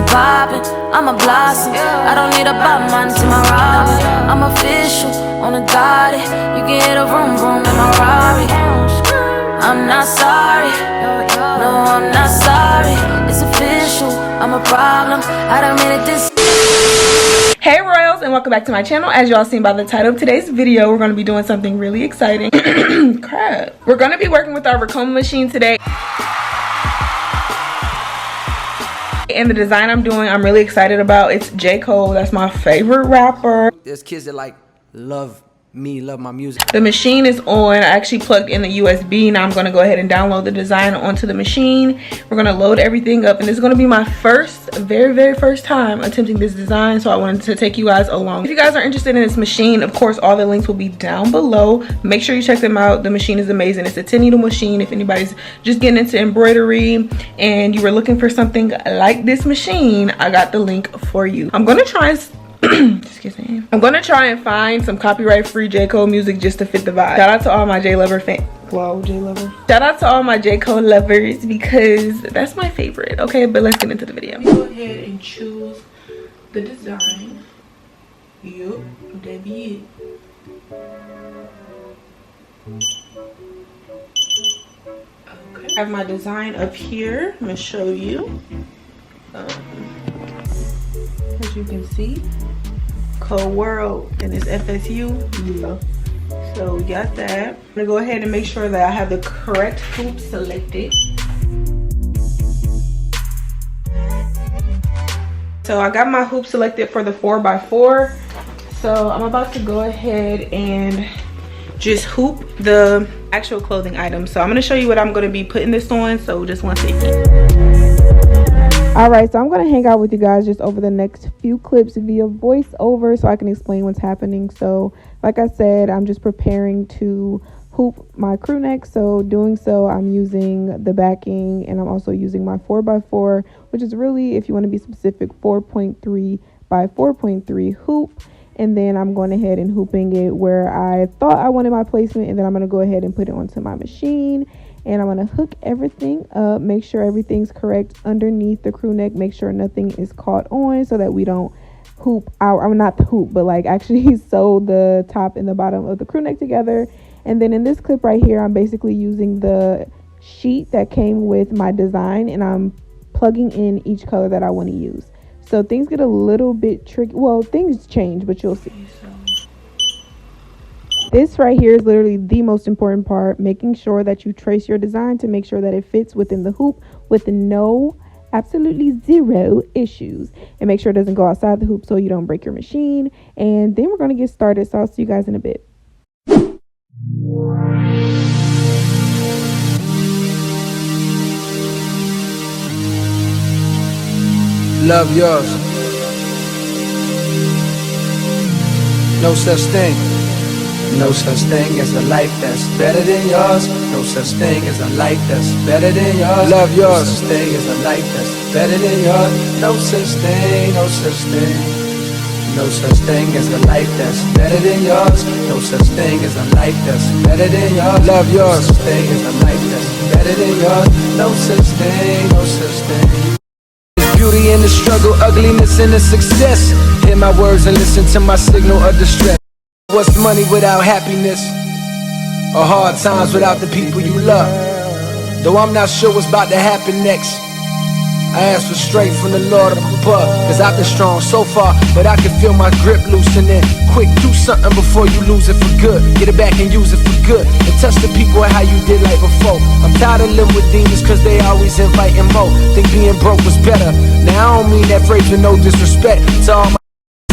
poppin', I'm a blossom. I don't need a Batman to my Robin. I'm official on a Gotti. You can hear the vroom vroom in my Rari. I'm not sorry, no, I'm not sorry. It's official, I'm a problem. I done made it this. Hey Royals, and welcome back to my channel. As y'all seen by the title of today's video, we're going to be doing something really exciting. Crap. We're going to be working with our Ricoma machine today. And the design I'm doing, I'm really excited about. It's J.Cole. That's my favorite rapper. There's kids that like love my music. The machine is on. I actually plugged in the USB. Now I'm going to go ahead and download the design onto the machine. We're going to load everything up, and this is going to be my very first time attempting this design, so I wanted to take you guys along. If you guys are interested in this machine, of course all the links will be down below. Make sure you check them out. The machine is amazing. It's a 10 needle machine. If anybody's just getting into embroidery and you were looking for something like this machine, I got the link for you. I'm going to try and excuse me. I'm gonna try and find some copyright-free J.Cole music just to fit the vibe. Shout out to all my J-Lover fans. Whoa, J-Lover. Shout out to all my J.Cole lovers because that's my favorite. Okay, but let's get into the video. Go ahead and choose the design. Yup, that be it. Okay. I have my design up here. I'm gonna show you. As you can see, Cold World, and it's FSU. Yeah. So we got that. I'm gonna go ahead and make sure that I have the correct hoop selected. So I got my hoop selected for the 4x4. So I'm about to go ahead and just hoop the actual clothing item. So I'm gonna show you what I'm gonna be putting this on. So just one second. Alright, so I'm going to hang out with you guys just over the next few clips via voiceover so I can explain what's happening. So, like I said, I'm just preparing to hoop my crew neck. So, doing so, I'm using the backing, and I'm also using my 4x4, which is really, if you want to be specific, 4.3 by 4.3 hoop. And then I'm going ahead and hooping it where I thought I wanted my placement, and then I'm going to go ahead and put it onto my machine. And I'm going to hook everything up, make sure everything's correct underneath the crew neck, make sure nothing is caught on so that we don't hoop out, I'm not the hoop, but like actually sew the top and the bottom of the crew neck together. And then in this clip right here, I'm basically using the sheet that came with my design, and I'm plugging in each color that I want to use. So things get a little bit tricky. Well, things change, but you'll see. This right here is literally the most important part, making sure that you trace your design to make sure that it fits within the hoop with absolutely zero issues, and make sure it doesn't go outside the hoop so you don't break your machine. And then we're going to get started, so I'll see you guys in a bit. Love yours. No such thing. No such thing as a life that's better than yours. No such thing as a life that's better than yours. Love yours. No such thing as a life that's better than yours. No such thing, no such thing. No such thing as a life that's better than yours. No such thing as a life that's better than yours. Love yours. No such thing as a life that's better than yours. No such thing, no such thing. Beauty in the struggle, ugliness in the success. Hear my words and listen to my signal of distress. What's money without happiness? Or hard times without the people you love? Though I'm not sure what's about to happen next, I ask for strength from the Lord up above. Cause I've been strong so far, but I can feel my grip loosening. Quick, do something before you lose it for good. Get it back and use it for good. And touch the people how you did like before. I'm tired of living with demons cause they always inviting more. Think being broke was better. Now I don't mean that phrase with no disrespect to all my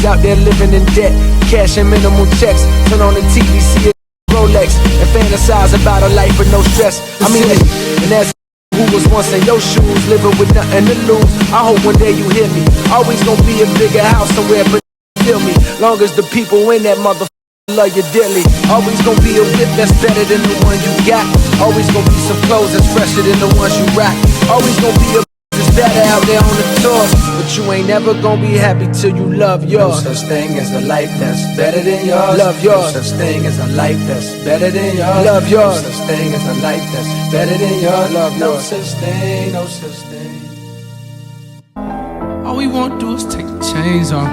out there living in debt, cash and minimal checks. Turn on the TV, see a Rolex, and fantasize about a life with no stress. I mean, and that's who was once in your shoes, living with nothing to lose. I hope one day you hear me. Always gonna be a bigger house somewhere, but feel me. Long as the people in that motherfucker love you dearly. Always gonna be a whip that's better than the one you got. Always gonna be some clothes that's fresher than the ones you rock. Always gonna be a that's better out there on the tour. But you ain't never gonna be happy till you love yours. No such thing as a life that's better than yours. Love yours. No such thing as a life that's better than yours. Love yours. No such thing as a life that's better than yours. Love yours. No such thing, no such thing. All we want to do is take the chains off.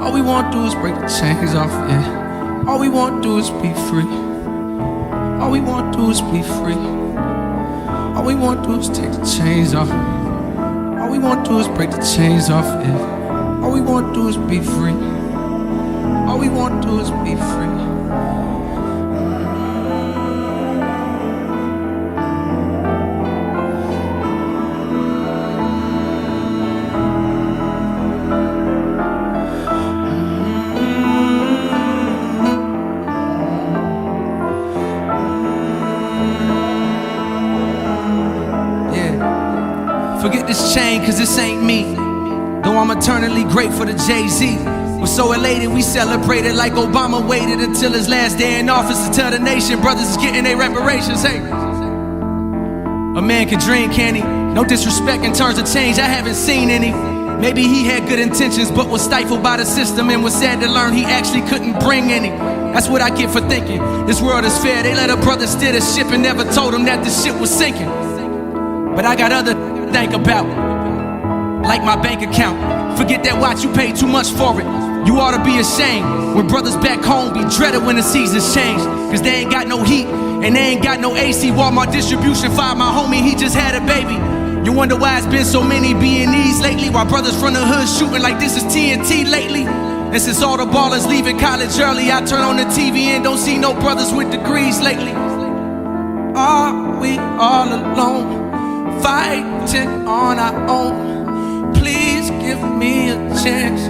All we want to do is break the chains off, yeah. All we want to do is be free. All we want to do is be free. All we want to do is take the chains off. All we want to do is break the chains off, yeah. All we want to do is be free. All we want to do is be free. Forget this chain, cause this ain't me. Though I'm eternally grateful to Jay-Z. We're so elated, we celebrated like Obama waited until his last day in office to tell the nation brothers is getting their reparations, hey. A man can dream, can he? No disrespect in terms of change, I haven't seen any. Maybe he had good intentions, but was stifled by the system and was sad to learn he actually couldn't bring any. That's what I get for thinking this world is fair. They let a brother steer the ship and never told him that the ship was sinking. But I got other think about, like my bank account. Forget that watch, you paid too much for it. You ought to be ashamed when brothers back home be dreaded when the seasons change. Cause they ain't got no heat and they ain't got no AC. Walmart distribution fired my homie, he just had a baby. You wonder why it's been so many B&Es lately, while brothers from the hood shooting like this is TNT lately. And since all the ballers leaving college early, I turn on the TV and don't see no brothers with degrees lately. Are we all alone, fighting on our own? Please give me a chance.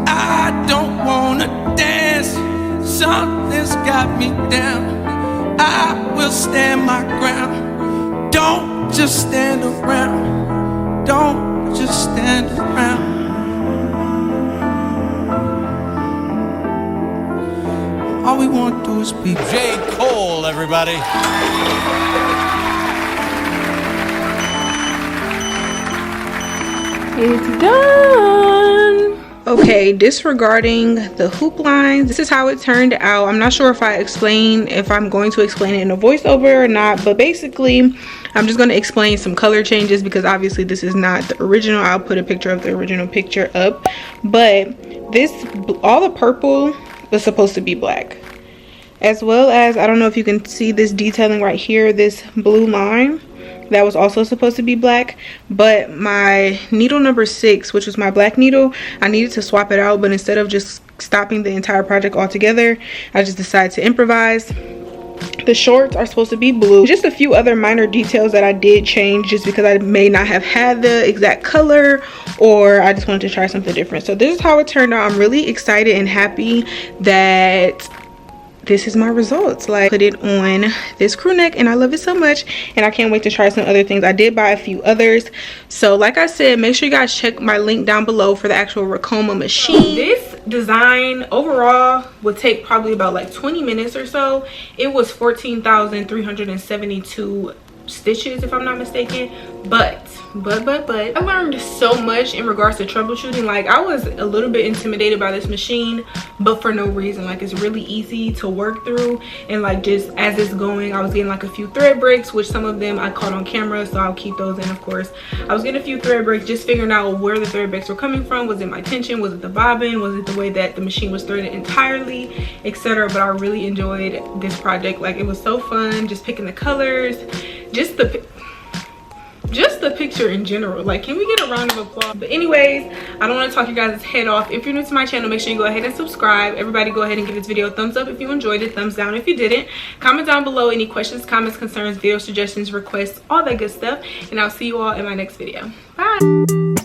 I don't wanna dance. Something's got me down. I will stand my ground. Don't just stand around. Don't just stand around. All we want to do is be J.Cole, everybody. It's done. Okay, disregarding the hoop lines, this is how it turned out. I'm not sure if I'm going to explain it in a voiceover or not, but basically I'm just going to explain some color changes because obviously this is not the original. I'll put a picture of the original picture up, but all the purple was supposed to be black, as well as, I don't know if you can see this detailing right here, this blue line that was also supposed to be black. But my needle number 6, which was my black needle, I needed to swap it out, but instead of just stopping the entire project altogether, I just decided to improvise. The shorts are supposed to be blue. Just a few other minor details that I did change just because I may not have had the exact color, or I just wanted to try something different. So this is how it turned out. I'm really excited and happy that this is my results. Like, put it on this crew neck and I love it so much, and I can't wait to try some other things. I did buy a few others, so like I said, make sure you guys check my link down below for the actual Ricoma machine. This design overall would take probably about like 20 minutes or so. It was 14,372 stitches if I'm not mistaken, but I learned so much in regards to troubleshooting. Like, I was a little bit intimidated by this machine, but for no reason. Like, it's really easy to work through, and like just as it's going, I was getting like a few thread breaks, which some of them I caught on camera, so I'll keep those in. Of course, I was getting a few thread breaks, just figuring out where the thread breaks were coming from. Was it my tension? Was it the bobbin? Was it the way that the machine was threaded entirely, etc.? But I really enjoyed this project. Like, it was so fun just picking the colors, just the picture in general. Like, can we get a round of applause? But anyways, I don't want to talk you guys' head off. If you're new to my channel, make sure you go ahead and subscribe. Everybody go ahead and give this video a thumbs up if you enjoyed it, thumbs down if you didn't. Comment down below any questions, comments, concerns, video suggestions, requests, all that good stuff, and I'll see you all in my next video. Bye.